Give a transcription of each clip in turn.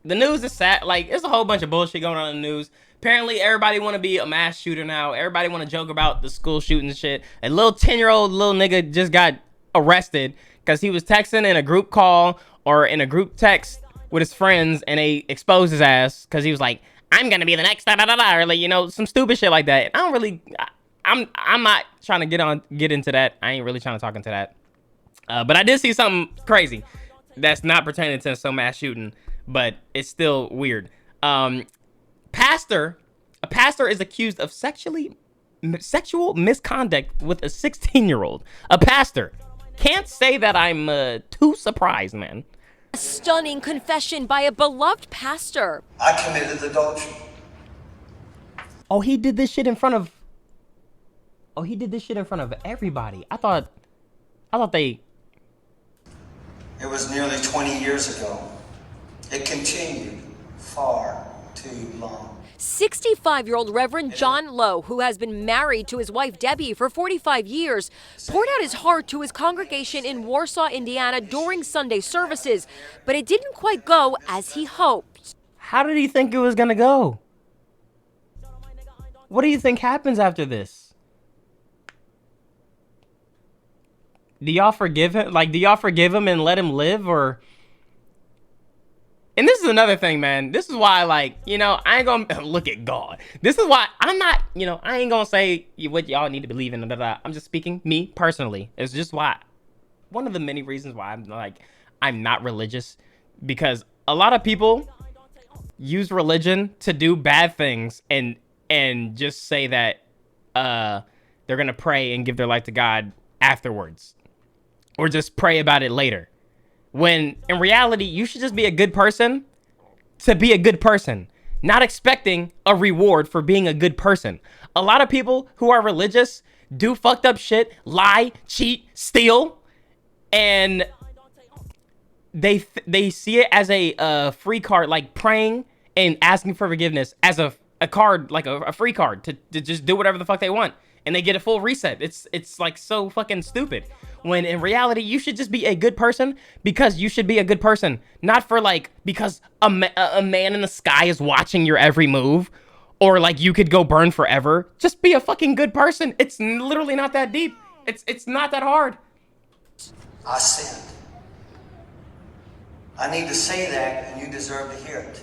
The news is sad. Like, there's a whole bunch of bullshit going on in the news. Apparently, everybody want to be a mass shooter now. Everybody want to joke about the school shooting shit. A little 10-year-old little nigga just got arrested because he was texting in a group call or in a group text with his friends, and they exposed his ass because he was like, I'm gonna be the next da-da-da-da, or like, you know, some stupid shit like that. I don't really, I'm not trying to get into that. I ain't really trying to talk into that. But I did see something crazy that's not pertaining to some mass shooting, but it's still weird. A pastor is accused of sexual misconduct with a 16-year-old. A pastor. Can't say that I'm too surprised, man. A stunning confession by a beloved pastor. I committed adultery. Oh, he did this shit in front of everybody. I thought they... It was nearly 20 years ago. It continued far too long. 65-year-old Reverend John Lowe, who has been married to his wife Debbie for 45 years, poured out his heart to his congregation in Warsaw, Indiana during Sunday services, but it didn't quite go as he hoped. How did he think it was gonna go? What do you think happens after this? Do y'all forgive him? Like, do y'all forgive him and let him live, or... And this is another thing, man. This is why, like, you know, I ain't gonna look at God. This is why I'm not, you know, I ain't gonna say what y'all need to believe in. I'm just speaking me personally. It's just why, one of the many reasons why I'm not religious, because a lot of people use religion to do bad things and just say that they're gonna pray and give their life to God afterwards, or just pray about it later. When in reality, you should just be a good person to be a good person, not expecting a reward for being a good person. A lot of people who are religious do fucked up shit, lie, cheat, steal, and they see it as a free card, like praying and asking for forgiveness as a card, like a free card to just do whatever the fuck they want, and they get a full reset. It's like so fucking stupid. When in reality, you should just be a good person because you should be a good person. Not for like, because a man in the sky is watching your every move, or like you could go burn forever. Just be a fucking good person. It's literally not that deep. It's not that hard. I sinned. I need to say that, and you deserve to hear it.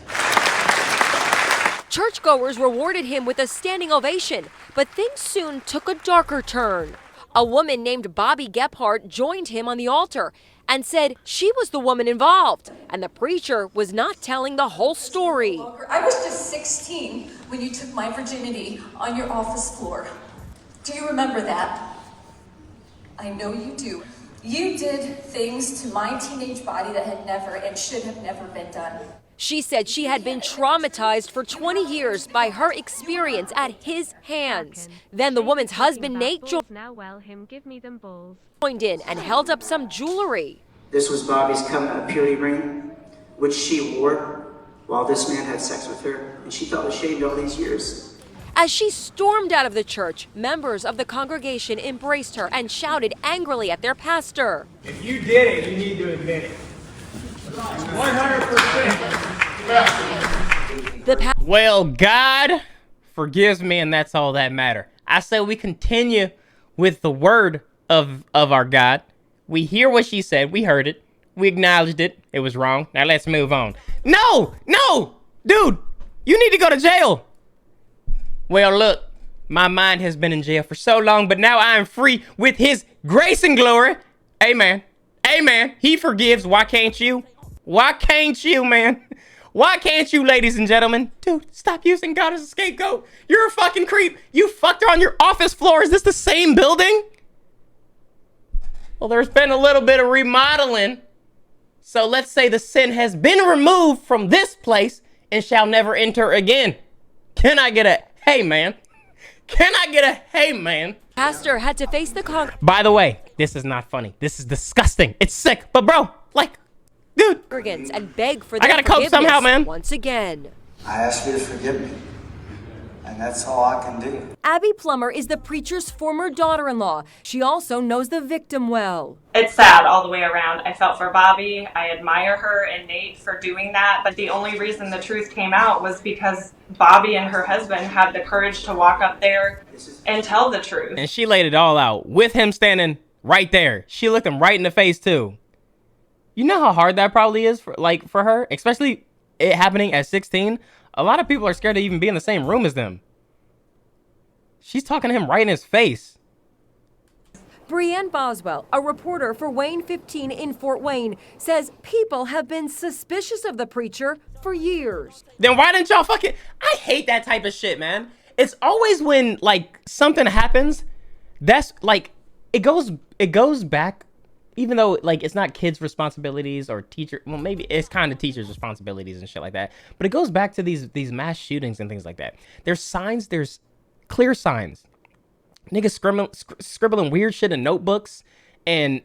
Churchgoers rewarded him with a standing ovation, but things soon took a darker turn. A woman named Bobby Gephardt joined him on the altar and said she was the woman involved, and the preacher was not telling the whole story. I was just 16 when you took my virginity on your office floor. Do you remember that? I know you do. You did things to my teenage body that had never and should have never been done. She said she had been traumatized for 20 years by her experience at his hands. Then the woman's husband, Nate, joined in and held up some jewelry. This was Bobby's covenant of purity ring, which she wore while this man had sex with her, and she felt ashamed all these years. As she stormed out of the church, members of the congregation embraced her and shouted angrily at their pastor. If you did it, you need to admit it. 100%. Well, God forgives me, and that's all that matter. I say we continue with the word of our God. We hear what she said. We heard it. We acknowledged it. It was wrong. Now let's move on. No, dude, you need to go to jail. Well, look, my mind has been in jail for so long, but now I am free with his grace and glory. Amen. Amen. He forgives. Why can't you? Why can't you, man? Why can't you, ladies and gentlemen? Dude, stop using God as a scapegoat. You're a fucking creep. You fucked her on your office floor. Is this the same building? Well, there's been a little bit of remodeling. So let's say the sin has been removed from this place and shall never enter again. Can I get a hey, man? Can I get a hey, man? Pastor had to face the By the way, this is not funny. This is disgusting. It's sick. But bro, like, dude, congregants and beg for their I gotta cope somehow, man. Once again. I ask you to forgive me. And that's all I can do. Abby Plummer is the preacher's former daughter-in-law. She also knows the victim well. It's sad all the way around. I felt for Bobby. I admire her and Nate for doing that. But the only reason the truth came out was because Bobby and her husband had the courage to walk up there and tell the truth. And she laid it all out with him standing right there. She looked him right in the face too. You know how hard that probably is for her, especially it happening at 16. A lot of people are scared to even be in the same room as them. She's talking to him right in his face. Brianne Boswell, a reporter for Wayne 15 in Fort Wayne, says people have been suspicious of the preacher for years. Then why didn't y'all fucking... I hate that type of shit, man. It's always when, like, something happens, that's, like, it goes back, even though, like, it's not kids' responsibilities or teacher... Well, maybe it's kind of teachers' responsibilities and shit like that. But it goes back to these mass shootings and things like that. There's signs, there's clear signs. Niggas scribbling weird shit in notebooks and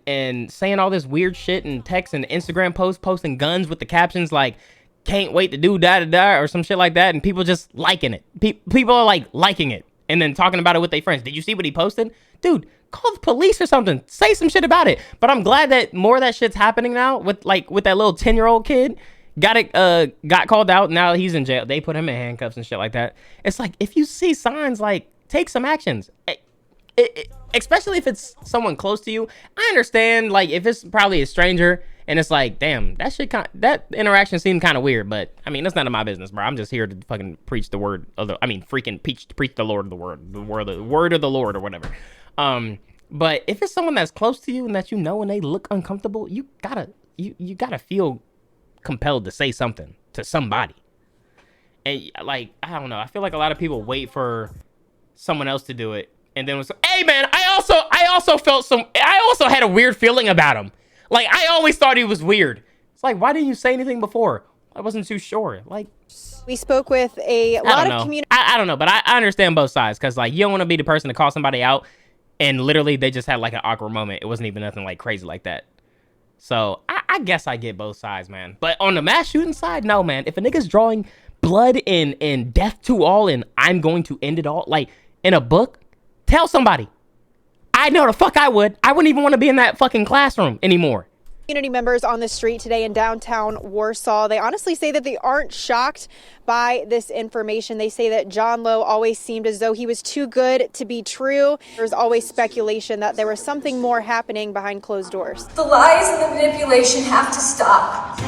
saying all this weird shit in text and Instagram posts, posting guns with the captions like, can't wait to do da-da-da or some shit like that. And people just liking it. People are, like, liking it and then talking about it with their friends. Did you see what he posted? Dude, call the police or something. Say some shit about it. But I'm glad that more of that shit's happening now with that little 10-year-old kid. Got called out. Now he's in jail. They put him in handcuffs and shit like that. It's like, if you see signs, like, take some actions. Especially if it's someone close to you. I understand, like, if it's probably a stranger and it's like, damn, that interaction seemed kind of weird, but I mean, that's none of my business, bro. I'm just here to fucking preach the word of the, preach the Lord of the word, the word of the Lord or whatever. But if it's someone that's close to you and that you know and they look uncomfortable, you gotta feel compelled to say something to somebody. And, like, I don't know. I feel like a lot of people wait for someone else to do it. And then was, hey man, I also had a weird feeling about him. Like, I always thought he was weird. It's like, why didn't you say anything before? I wasn't too sure. Like, we spoke with a lot of community. I don't know, but I understand both sides, because, like, you don't want to be the person to call somebody out and literally they just had, like, an awkward moment. It wasn't even nothing, like, crazy like that. So I guess I get both sides, man. But on the mass shooting side, no, man. If a nigga's drawing blood and death to all and I'm going to end it all, like, in a book, tell somebody. I know the fuck I would. I wouldn't even want to be in that fucking classroom anymore. Community members on the street today in downtown Warsaw, they honestly say that they aren't shocked by this information. They say that John Lowe always seemed as though he was too good to be true. There's always speculation that there was something more happening behind closed doors. The lies and the manipulation have to stop.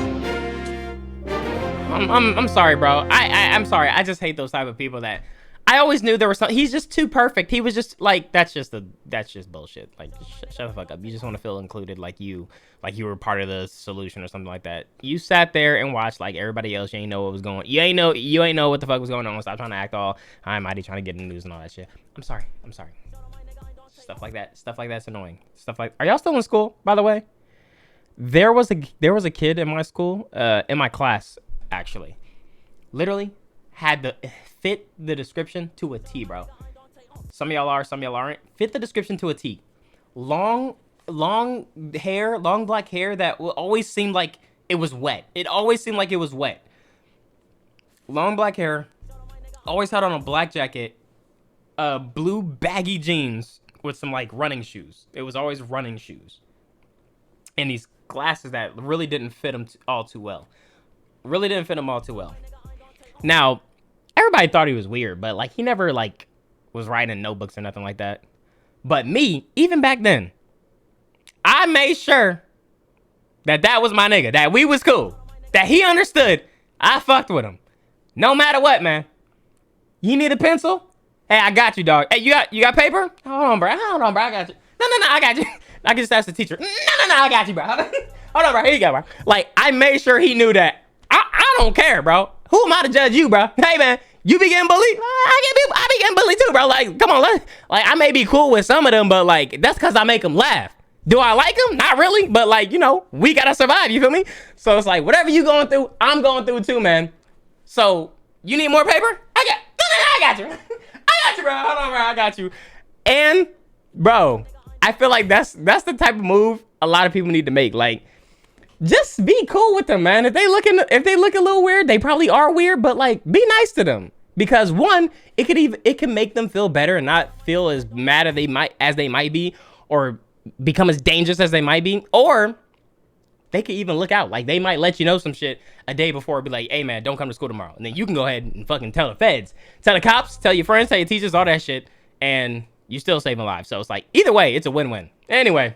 I'm sorry, bro. I'm sorry. I just hate those type of people that I always knew there was something. He's just too perfect. He was just like, that's just bullshit. Like, shut the fuck up. You just want to feel included, like you were part of the solution or something like that. You sat there and watched like everybody else. You ain't know what was going. You ain't know what the fuck was going on. Stop trying to act all high and mighty, trying to get in the news and all that shit. I'm sorry. Stuff like that's annoying. Are y'all still in school, by the way? There was a kid in my school, in my class, actually, literally had the fit the description to a T, bro. Some of y'all are, some of y'all aren't. Fit the description to a T. Long hair, long black hair that will always seem like it was wet. It always seemed like it was wet. Long black hair, always had on a black jacket, blue baggy jeans with some like running shoes. It was always running shoes. And these glasses that really didn't fit him all too well. Now, everybody thought he was weird, but like he never like was writing notebooks or nothing like that. But me, even back then, I made sure that was my nigga, that we was cool, that he understood I fucked with him. No matter what, man. You need a pencil? Hey, I got you, dog. Hey, you got paper? Hold on, bro, I got you. No, I got you. I can just ask the teacher. No, I got you, bro. Hold on, bro, here you go, bro. Like, I made sure he knew that. I don't care, bro. Who am I to judge you, bro? Hey, man, you be getting bullied? I be getting bullied too, bro. Like, come on, like, I may be cool with some of them, but like, that's because I make them laugh. Do I like them? Not really, but like, you know, we gotta survive, you feel me? So it's like, whatever you going through, I'm going through too, man. So, you need more paper? I got you. I got you, bro. Hold on, bro, I got you. And, bro, I feel like that's the type of move a lot of people need to make. Like, just be cool with them, man. If they look a little weird, they probably are weird, but like, be nice to them. Because one, it can make them feel better and not feel as mad as they might be, or become as dangerous as they might be, or they could even look out. Like, they might let you know some shit a day before, be like, hey man, don't come to school tomorrow. And then you can go ahead and fucking tell the feds, tell the cops, tell your friends, tell your teachers, all that shit, and you still saving lives. So it's like, either way, it's a win-win. Anyway,